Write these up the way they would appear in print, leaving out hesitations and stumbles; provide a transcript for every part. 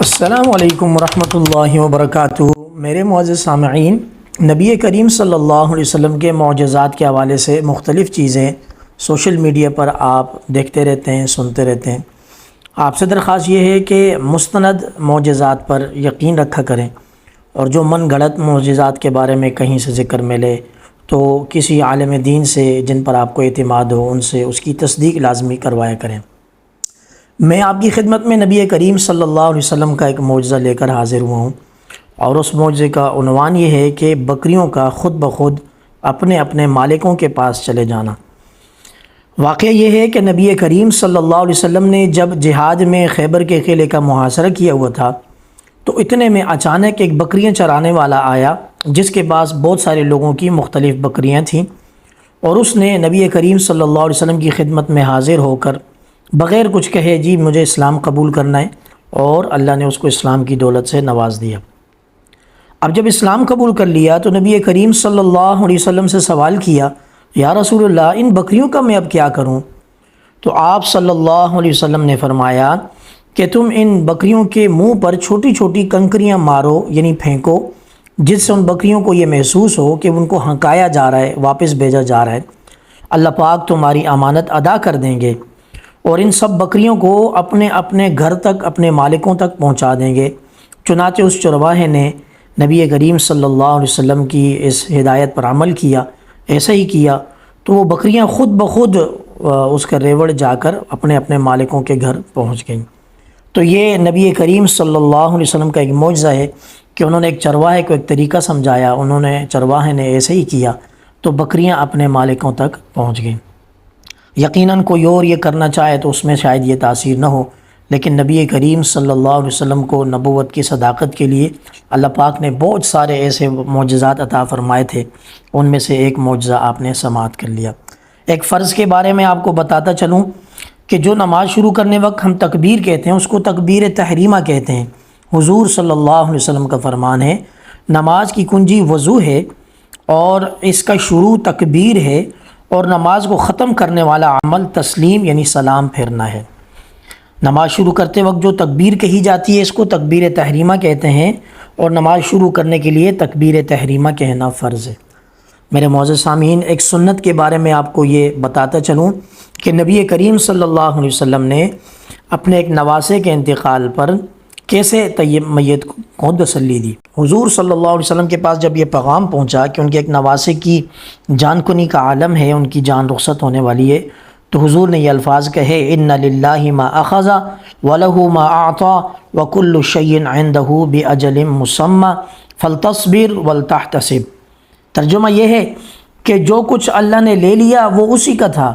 السلام علیکم ورحمۃ اللہ وبرکاتہ۔ میرے معزز سامعین، نبی کریم صلی اللہ علیہ وسلم کے معجزات کے حوالے سے مختلف چیزیں سوشل میڈیا پر آپ دیکھتے رہتے ہیں، سنتے رہتے ہیں۔ آپ سے درخواست یہ ہے کہ مستند معجزات پر یقین رکھا کریں، اور جو من گھڑت معجزات کے بارے میں کہیں سے ذکر ملے تو کسی عالم دین سے جن پر آپ کو اعتماد ہو ان سے اس کی تصدیق لازمی کروایا کریں۔ میں آپ کی خدمت میں نبی کریم صلی اللہ علیہ وسلم کا ایک معجزہ لے کر حاضر ہوا ہوں، اور اس معجزے کا عنوان یہ ہے کہ بکریوں کا خود بخود اپنے اپنے مالکوں کے پاس چلے جانا۔ واقعہ یہ ہے کہ نبی کریم صلی اللہ علیہ وسلم نے جب جہاد میں خیبر کے قلعے کا محاصرہ کیا ہوا تھا تو اتنے میں اچانک ایک بکریاں چرانے والا آیا جس کے پاس بہت سارے لوگوں کی مختلف بکریاں تھیں، اور اس نے نبی کریم صلی اللہ علیہ وسلم کی خدمت میں حاضر ہو کر بغیر کچھ کہے جی مجھے اسلام قبول کرنا ہے، اور اللہ نے اس کو اسلام کی دولت سے نواز دیا۔ اب جب اسلام قبول کر لیا تو نبی کریم صلی اللہ علیہ وسلم سے سوال کیا، یا رسول اللہ ان بکریوں کا میں اب کیا کروں؟ تو آپ صلی اللہ علیہ وسلم نے فرمایا کہ تم ان بکریوں کے منہ پر چھوٹی چھوٹی کنکریاں مارو، یعنی پھینکو، جس سے ان بکریوں کو یہ محسوس ہو کہ ان کو ہنکایا جا رہا ہے، واپس بھیجا جا رہا ہے۔ اللہ پاک تمہاری امانت ادا کر دیں گے، اور ان سب بکریوں کو اپنے اپنے گھر تک، اپنے مالکوں تک پہنچا دیں گے۔ چنانچہ اس چرواہے نے نبی کریم صلی اللہ علیہ وسلم کی اس ہدایت پر عمل کیا، ایسا ہی کیا، تو وہ بکریاں خود بخود اس کا ریوڑ جا کر اپنے اپنے مالکوں کے گھر پہنچ گئیں۔ تو یہ نبی کریم صلی اللہ علیہ وسلم کا ایک معجزہ ہے کہ انہوں نے ایک چرواہے کو ایک طریقہ سمجھایا، چرواہے نے ایسے ہی کیا تو بکریاں اپنے مالکوں تک پہنچ گئیں۔ یقیناً کوئی اور یہ کرنا چاہے تو اس میں شاید یہ تاثیر نہ ہو، لیکن نبی کریم صلی اللہ علیہ وسلم کو نبوت کی صداقت کے لیے اللہ پاک نے بہت سارے ایسے معجزات عطا فرمائے تھے، ان میں سے ایک معجزہ آپ نے سماعت کر لیا۔ ایک فرض کے بارے میں آپ کو بتاتا چلوں کہ جو نماز شروع کرنے وقت ہم تکبیر کہتے ہیں اس کو تکبیر تحریمہ کہتے ہیں۔ حضور صلی اللہ علیہ وسلم کا فرمان ہے، نماز کی کنجی وضو ہے اور اس کا شروع تکبیر ہے، اور نماز کو ختم کرنے والا عمل تسلیم یعنی سلام پھیرنا ہے۔ نماز شروع کرتے وقت جو تکبیر کہی جاتی ہے اس کو تکبیر تحریمہ کہتے ہیں، اور نماز شروع کرنے کے لیے تکبیر تحریمہ کہنا فرض ہے۔ میرے معزز سامعین، ایک سنت کے بارے میں آپ کو یہ بتاتا چلوں کہ نبی کریم صلی اللہ علیہ وسلم نے اپنے ایک نواسے کے انتقال پر کیسے طیب میت کو تسلی دی۔ حضور صلی اللہ علیہ وسلم کے پاس جب یہ پیغام پہنچا کہ ان کے ایک نواسے کی جان کنی کا عالم ہے، ان کی جان رخصت ہونے والی ہے، تو حضور نے یہ الفاظ کہے، ان للہ ما اخذ ولہ ما اعطى وکل شیء عندہ باجل مسمى فلتصبر ولتحتسب۔ ترجمہ یہ ہے کہ جو کچھ اللہ نے لے لیا وہ اسی کا تھا،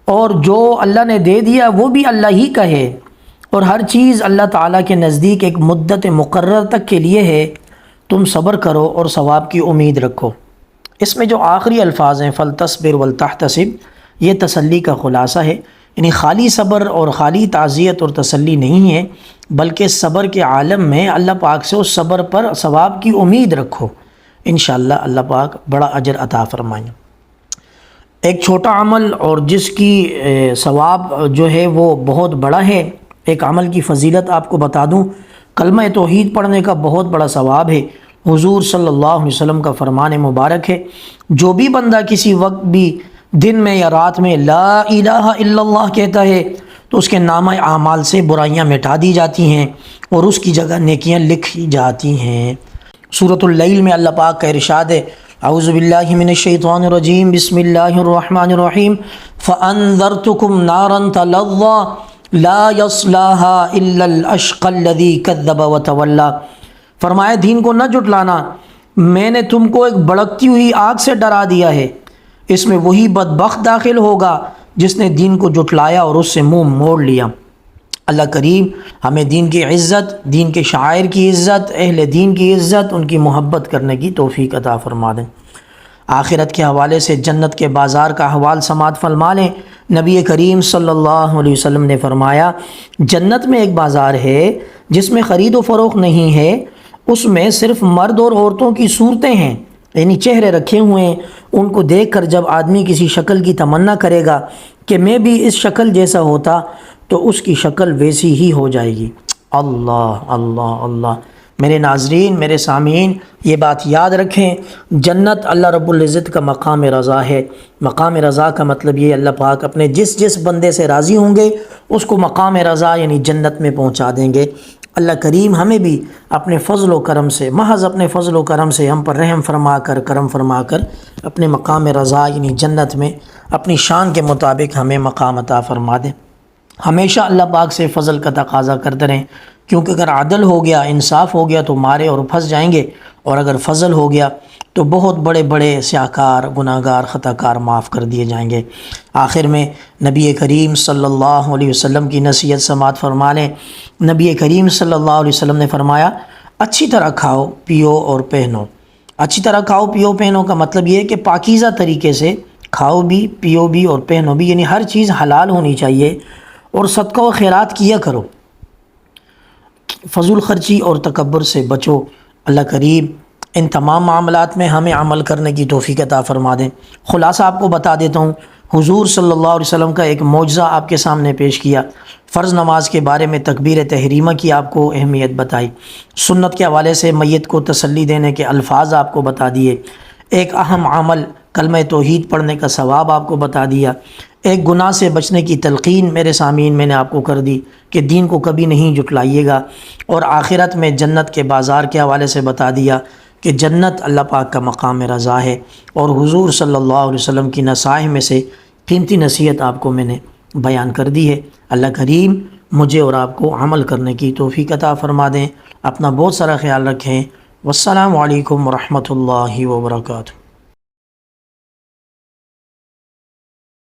اور جو اللہ نے دے دیا وہ بھی اللہ ہی کا ہے، اور ہر چیز اللہ تعالیٰ کے نزدیک ایک مدت مقرر تک کے لیے ہے، تم صبر کرو اور ثواب کی امید رکھو۔ اس میں جو آخری الفاظ ہیں فلتصبر ولتحتسب، یہ تسلی کا خلاصہ ہے، یعنی خالی صبر اور خالی تعزیت اور تسلی نہیں ہے، بلکہ صبر کے عالم میں اللہ پاک سے اس صبر پر ثواب کی امید رکھو، انشاءاللہ اللہ پاک بڑا اجر عطا فرمائیں۔ ایک چھوٹا عمل اور جس کی ثواب جو ہے وہ بہت بڑا ہے، ایک عمل کی فضیلت آپ کو بتا دوں، کلمہ توحید پڑھنے کا بہت بڑا ثواب ہے۔ حضور صلی اللہ علیہ وسلم کا فرمان مبارک ہے، جو بھی بندہ کسی وقت بھی دن میں یا رات میں لا الہ الا اللہ کہتا ہے تو اس کے نامہ اعمال سے برائیاں مٹا دی جاتی ہیں اور اس کی جگہ نیکیاں لکھی جاتی ہیں۔ سورۃ اللیل میں اللہ پاک کا ارشاد ہے، اعوذ باللہ من الشیطان الرجیم، بسم اللہ الرحمن الرحیم، فانذرتکم نارا تلظی لا یصلاها الا الاشقى الذی کذب وتولی۔ فرمایا دین کو نہ جھٹلانا، میں نے تم کو ایک بھڑکتی ہوئی آگ سے ڈرا دیا ہے، اس میں وہی بدبخت داخل ہوگا جس نے دین کو جھٹلایا اور اس سے منہ موڑ لیا۔ اللہ کریم ہمیں دین کی عزت، دین کے شاعر کی عزت، اہل دین کی عزت، ان کی محبت کرنے کی توفیق عطا فرما دیں۔ آخرت کے حوالے سے جنت کے بازار کا حوال سماعت فرما لیں۔ نبی کریم صلی اللہ علیہ وسلم نے فرمایا، جنت میں ایک بازار ہے جس میں خرید و فروخت نہیں ہے، اس میں صرف مرد اور عورتوں کی صورتیں ہیں، یعنی چہرے رکھے ہوئے ہیں، ان کو دیکھ کر جب آدمی کسی شکل کی تمنا کرے گا کہ میں بھی اس شکل جیسا ہوتا تو اس کی شکل ویسی ہی ہو جائے گی۔ اللہ اللہ اللہ۔ میرے ناظرین، میرے سامعین، یہ بات یاد رکھیں، جنت اللہ رب العزت کا مقام رضا ہے۔ مقام رضا کا مطلب یہ اللہ پاک اپنے جس بندے سے راضی ہوں گے اس کو مقام رضا یعنی جنت میں پہنچا دیں گے۔ اللہ کریم ہمیں بھی اپنے فضل و کرم سے، محض اپنے فضل و کرم سے ہم پر رحم فرما کر، کرم فرما کر اپنے مقام رضا یعنی جنت میں اپنی شان کے مطابق ہمیں مقام عطا فرما دیں۔ ہمیشہ اللہ پاک سے فضل کا تقاضا کرتے رہیں، کیونکہ اگر عدل ہو گیا، انصاف ہو گیا تو مارے اور پھنس جائیں گے، اور اگر فضل ہو گیا تو بہت بڑے بڑے سیاہکار، گناہگار، خطاکار معاف کر دیے جائیں گے۔ آخر میں نبی کریم صلی اللہ علیہ وسلم کی نصیحت سماعت فرما لیں۔ نبی کریم صلی اللہ علیہ وسلم نے فرمایا، اچھی طرح کھاؤ، پیو اور پہنو۔ اچھی طرح کھاؤ، پیو، پہنو کا مطلب یہ ہے کہ پاکیزہ طریقے سے کھاؤ بھی، پیو بھی اور پہنو بھی، یعنی ہر چیز حلال ہونی چاہیے، اور صدقہ و خیرات کیا کرو، فضول خرچی اور تکبر سے بچو۔ اللہ کریم ان تمام معاملات میں ہمیں عمل کرنے کی توفیق عطا فرما دیں۔ خلاصہ آپ کو بتا دیتا ہوں، حضور صلی اللہ علیہ وسلم کا ایک معجزہ آپ کے سامنے پیش کیا، فرض نماز کے بارے میں تکبیر تحریمہ کی آپ کو اہمیت بتائی، سنت کے حوالے سے میت کو تسلی دینے کے الفاظ آپ کو بتا دیے، ایک اہم عمل کلمہ توحید پڑھنے کا ثواب آپ کو بتا دیا، ایک گناہ سے بچنے کی تلقین میرے سامعین میں نے آپ کو کر دی کہ دین کو کبھی نہیں جھٹلائیے گا، اور آخرت میں جنت کے بازار کے حوالے سے بتا دیا کہ جنت اللہ پاک کا مقام رضا ہے، اور حضور صلی اللہ علیہ وسلم کی نصائح میں سے قیمتی نصیحت آپ کو میں نے بیان کر دی ہے۔ اللہ کریم مجھے اور آپ کو عمل کرنے کی توفیق عطا فرما دیں۔ اپنا بہت سارا خیال رکھیں۔ والسلام علیکم ورحمۃ اللہ وبرکاتہ۔